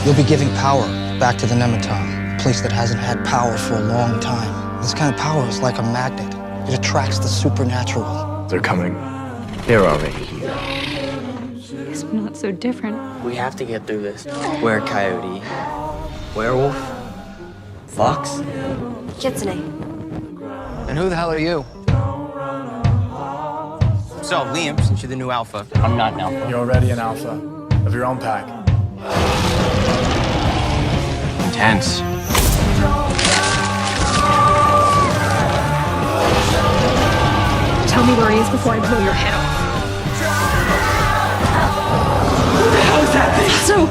You'll be giving power back to the Nemeton, a place that hasn't had power for a long time. This kind of power is like a magnet. It attracts the supernatural. They're coming. They're already here. Guess we're not so different. We have to get through this. We're a coyote. Werewolf? Fox? Kitsune. And who the hell are you? So, Liam, since you're the new alpha. I'm not an alpha. You're already an alpha of your own pack. Intense. Tell me where he is before I blow your head off. How's that thing? So,